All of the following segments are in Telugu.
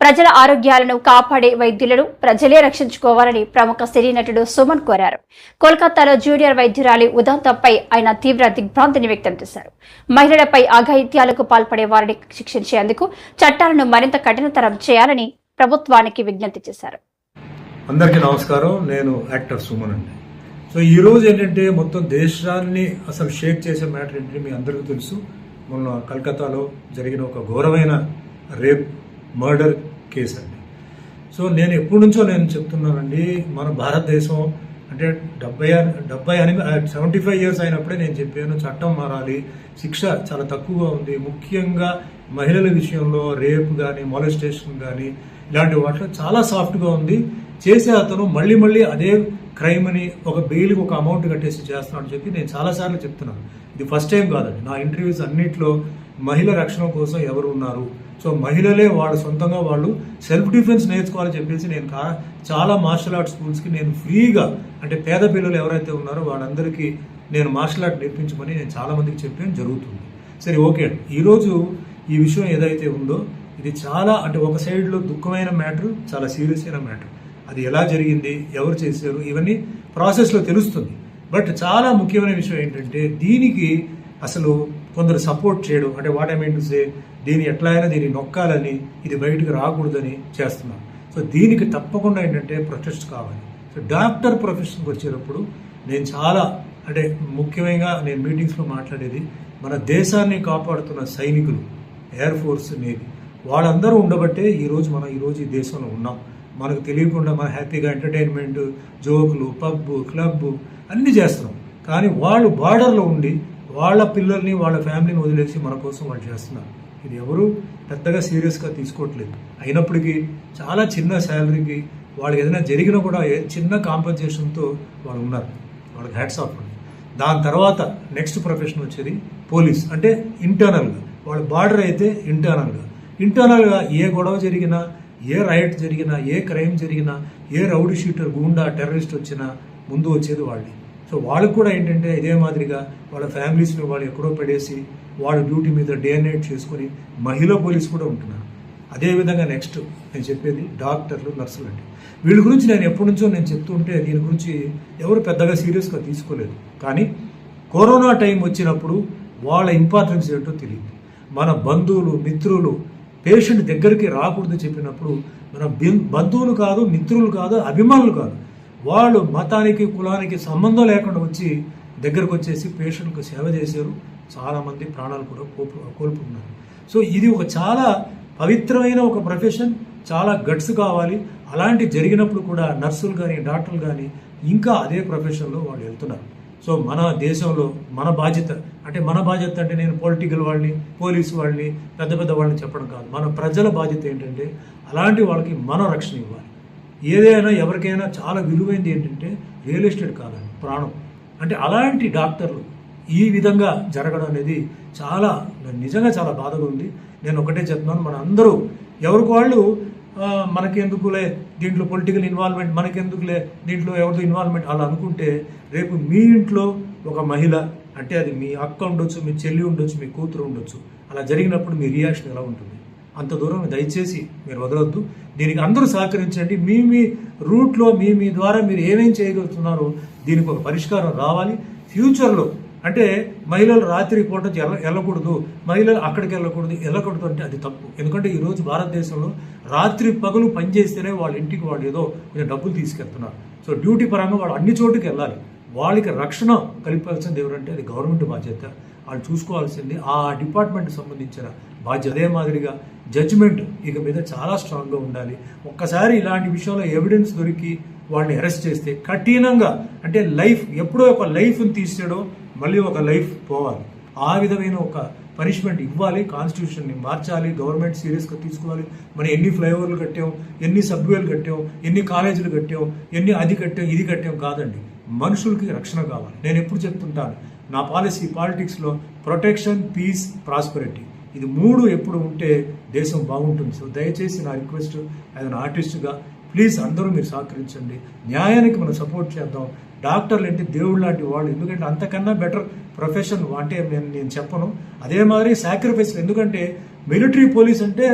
ప్రజల ఆరోగ్యాలను కాపాడే వైద్యులను ప్రజలే రక్షించుకోవాలని ప్రముఖ సినీ నటుడు సుమన్ కోరారు. కోల్కతాలో జూనియర్ వైద్యురాలి ఉదంతంపై ఆయన తీవ్ర దిగ్భ్రాంతిని వ్యక్తం చేశారు. మహిళలపై అఘాయిత్యాలకు పాల్పడే వారిని శిక్షించేందుకు చట్టాలను మరింత కఠినతరం చేయాలని ప్రభుత్వానికి విజ్ఞప్తి చేశారు. అందరికీ నమస్కారం. నేను యాక్టర్ సుమన్ అండి. సో ఈ రోజు ఏంటంటే మొత్తం దేశాన్ని అసలు షేక్ చేసే మ్యాటర్ ఏంటంటే మీ అందరికీ తెలుసు. మొన్న కలకత్తాలో జరిగిన ఒక ఘోరమైన రేప్ మర్డర్ కేసు అండి. సో నేను ఎప్పటి నుంచో నేను చెప్తున్నానండి, మన భారతదేశం అంటే 75 ఇయర్స్ అయినప్పుడే నేను చెప్పాను చట్టం మారాలి, శిక్ష చాలా తక్కువగా ఉంది. ముఖ్యంగా మహిళల విషయంలో రేప్ కానీ మొలెస్టేషన్ కానీ ఇలాంటి వాటిలో చాలా సాఫ్ట్గా ఉంది. చేసే అతను మళ్ళీ అదే క్రైమ్ అని ఒక బెయిల్కి ఒక అమౌంట్ కట్టేసి చేస్తున్నాడని చెప్పి నేను చాలాసార్లు చెప్తున్నాను. ఇది ఫస్ట్ టైం కాదండి. నా ఇంటర్వ్యూస్ అన్నింటిలో మహిళ రక్షణ కోసం ఎవరు ఉన్నారు, సో మహిళలే వాళ్ళు సొంతంగా వాళ్ళు సెల్ఫ్ డిఫెన్స్ నేర్చుకోవాలని చెప్పేసి నేను చాలా మార్షల్ ఆర్ట్ స్కూల్స్కి నేను ఫ్రీగా, అంటే పేద పిల్లలు ఎవరైతే ఉన్నారో వాళ్ళందరికీ నేను మార్షల్ ఆర్ట్ నేర్పించమని నేను చాలా మందికి చెప్పడం జరుగుతుంది. సరే, ఓకే అండి. ఈరోజు ఈ విషయం ఏదైతే ఉందో ఇది చాలా అంటే ఒక సైడ్లో దుఃఖమైన మ్యాటర్, చాలా సీరియస్ అయిన మ్యాటర్. అది ఎలా జరిగింది, ఎవరు చేశారు, ఇవన్నీ ప్రాసెస్లో తెలుస్తుంది. బట్ చాలా ముఖ్యమైన విషయం ఏంటంటే దీనికి అసలు కొందరు సపోర్ట్ చేయడం, అంటే what I mean to say, దీన్ని ఎట్లా అయినా దీన్ని నొక్కాలని, ఇది బయటకు రాకూడదని చేస్తున్నారు. సో దీనికి తప్పకుండా ఏంటంటే ప్రొటెస్ట్ కావాలి. సో డాక్టర్ ప్రొఫెషన్కి వచ్చేటప్పుడు నేను చాలా అంటే ముఖ్యంగా నేను మీటింగ్స్లో మాట్లాడేది, మన దేశాన్ని కాపాడుతున్న సైనికులు, ఎయిర్ ఫోర్స్, నేవీ, వాళ్ళందరూ ఉండబట్టే ఈరోజు మనం ఈ దేశంలో ఉన్నాం. మనకు తెలియకుండా మన హ్యాపీగా ఎంటర్టైన్మెంట్, జోకులు, పబ్బు, క్లబ్ అన్నీ చేస్తున్నాం. కానీ వాళ్ళు బార్డర్లో ఉండి వాళ్ళ పిల్లల్ని వాళ్ళ ఫ్యామిలీని వదిలేసి మన కోసం వాళ్ళు చేస్తున్నారు. ఇది ఎవరు పెద్దగా సీరియస్గా తీసుకోవట్లేదు. అయినప్పటికీ చాలా చిన్న శాలరీకి వాళ్ళకి ఏదైనా జరిగినా కూడా చిన్న కాంపెన్సేషన్తో వాళ్ళు ఉన్నారు. వాళ్ళకి హ్యాట్స్ ఆఫ్. దాని తర్వాత నెక్స్ట్ ప్రొఫెషన్ వచ్చేది పోలీస్. అంటే ఇంటర్నల్గా వాళ్ళ బార్డర్ అయితే ఇంటర్నల్గా ఏ గొడవ జరిగినా, ఏ రైట్ జరిగినా, ఏ క్రైమ్ జరిగినా, ఏ రౌడీ షీటర్, గూండా, టెర్రరిస్ట్ వచ్చినా ముందు వచ్చేది వాళ్ళే. సో వాళ్ళకు కూడా ఏంటంటే ఇదే మాదిరిగా వాళ్ళ ఫ్యామిలీస్ని వాళ్ళు ఎక్కడో పెడేసి వాళ్ళ డ్యూటీ మీద డే అండ్ నైట్ చేసుకుని మహిళా పోలీసు కూడా ఉంటున్నారు. అదేవిధంగా నెక్స్ట్ నేను చెప్పేది డాక్టర్లు, నర్సులు అండి. వీళ్ళ గురించి నేను ఎప్పటి నుంచో నేను చెప్తుంటే దీని గురించి ఎవరు పెద్దగా సీరియస్గా తీసుకోలేదు. కానీ కరోనా టైం వచ్చినప్పుడు వాళ్ళ ఇంపార్టెన్స్ ఏంటో తెలియదు. మన బంధువులు, మిత్రులు పేషెంట్ దగ్గరికి రాకూడదు చెప్పినప్పుడు మన బంధువులు కాదు, మిత్రులు కాదు, అభిమానులు కాదు, వాళ్ళు మతానికి, కులానికి సంబంధం లేకుండా వచ్చి దగ్గరకు వచ్చేసి పేషెంట్కు సేవ చేశారు. చాలామంది ప్రాణాలు కూడా కోల్పోతున్నారు. సో ఇది ఒక చాలా పవిత్రమైన ఒక ప్రొఫెషన్, చాలా గట్స్ కావాలి. అలాంటి జరిగినప్పుడు కూడా నర్సులు కానీ, డాక్టర్లు కానీ ఇంకా అదే ప్రొఫెషన్లో వాళ్ళు వెళ్తున్నారు. సో మన దేశంలో మన బాధ్యత అంటే నేను పొలిటికల్ వాళ్ళని, పోలీసు వాళ్ళని, పెద్ద వాళ్ళని చెప్పడం కాదు. మన ప్రజల బాధ్యత ఏంటంటే అలాంటి వాళ్ళకి మనం రక్షణ ఇవ్వాలి. ఏదైనా ఎవరికైనా చాలా విలువైంది ఏంటంటే రియల్ ఎస్టేట్ కాదని ప్రాణం. అంటే అలాంటి డాక్టర్లు ఈ విధంగా జరగడం అనేది చాలా నిజంగా చాలా బాధగా ఉంది. నేను ఒకటే చెప్తున్నాను, మన అందరూ ఎవరికి వాళ్ళు మనకెందుకులే దీంట్లో పొలిటికల్ ఇన్వాల్వ్మెంట్, మనకెందుకులే దీంట్లో ఎవరితో ఇన్వాల్వ్మెంట్ అలా అనుకుంటే రేపు మీ ఇంట్లో ఒక మహిళ, అంటే అది మీ అక్క ఉండొచ్చు, మీ చెల్లి ఉండొచ్చు, మీ కూతురు ఉండొచ్చు, అలా జరిగినప్పుడు మీ రియాక్షన్ ఎలా ఉంటుంది? అంత దూరం దయచేసి మీరు వదలొద్దు. దీనికి అందరూ సహకరించండి. మీ రూట్లో మీ ద్వారా మీరు ఏమేం చేయగలుగుతున్నారో దీనికి ఒక పరిష్కారం రావాలి. ఫ్యూచర్లో అంటే మహిళలు రాత్రి పూట వెళ్ళకూడదు, మహిళలు అక్కడికి వెళ్ళకూడదు అంటే అది తప్పు. ఎందుకంటే ఈరోజు భారతదేశంలో రాత్రి పగలు పనిచేస్తేనే వాళ్ళ ఇంటికి వాళ్ళు ఏదో కొంచెం డబ్బులు తీసుకెళ్తున్నారు. సో డ్యూటీ పరంగా వాళ్ళు అన్ని చోటుకి వెళ్ళాలి. వాళ్ళకి రక్షణ కల్పించాల్సింది ఎవరంటే అది గవర్నమెంట్ బాధ్యత. వాళ్ళు చూసుకోవాల్సింది ఆ డిపార్ట్మెంట్కి సంబంధించిన బాధ్యత. అదే మాదిరిగా జడ్జిమెంట్ ఇక మీద చాలా స్ట్రాంగ్గా ఉండాలి. ఒక్కసారి ఇలాంటి విషయంలో ఎవిడెన్స్ దొరికి వాళ్ళని అరెస్ట్ చేస్తే కఠినంగా, అంటే లైఫ్ ఎప్పుడో ఒక లైఫ్ని తీసేయడో మళ్ళీ ఒక లైఫ్ పోవాలి, ఆ విధమైన ఒక పనిష్మెంట్ ఇవ్వాలి. కాన్స్టిట్యూషన్ని మార్చాలి. గవర్నమెంట్ సీరియస్గా తీసుకోవాలి. మనం ఎన్ని ఫ్లైఓవర్లు కట్టాం, ఎన్ని సబ్వేలు కట్టాం, ఎన్ని కాలేజీలు కట్టాం, ఎన్ని అది కట్టాం, ఇది కట్టాం కాదండి. మనుషులకి రక్షణ కావాలి. నేను ఎప్పుడు చెప్తుంటాను, నా పాలసీ పాలిటిక్స్లో ప్రొటెక్షన్, పీస్, ప్రాస్పెరిటీ, ఇది 3 ఎప్పుడు ఉంటే దేశం బాగుంటుంది. సో దయచేసి నా రిక్వెస్ట్ యాజ్ అన్ ఆర్టిస్ట్గా ప్లీజ్ అందరూ మీరు సహకరించండి, న్యాయానికి మనం సపోర్ట్ చేద్దాం. డాక్టర్లు అంటే దేవుడు లాంటి వాళ్ళు, ఎందుకంటే అంతకన్నా బెటర్ ప్రొఫెషన్ అంటే నేను చెప్పను. అదే మాదిరి సాక్రిఫైస్, ఎందుకంటే మిలిటరీ పోలీస్ అంటే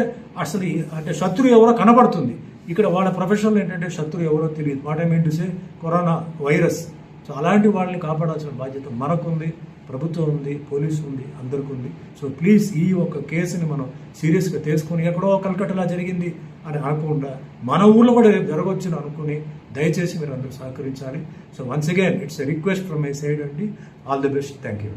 అసలు అంటే శత్రువు ఎవరో కనబడుతుంది, ఇక్కడ వాళ్ళ ప్రొఫెషన్లో ఏంటంటే శత్రువు ఎవరో తెలియదు. What I mean to say corona virus. So అలాంటి వాళ్ళని కాపాడాల్సిన బాధ్యత మనకుంది, ప్రభుత్వం ఉంది, పోలీసు ఉంది, అందరికీ ఉంది. సో ప్లీజ్ ఈ ఒక కేసుని మనం సీరియస్గా తీసుకొని ఎక్కడో కల్కట్టలా జరిగింది అని అనకుండా మన ఊళ్ళో కూడా రేపు జరగవచ్చుని అనుకుని దయచేసి మీరు అందరూ సహకరించాలి. So once again it's a request from my side అండి. All the best. Thank you.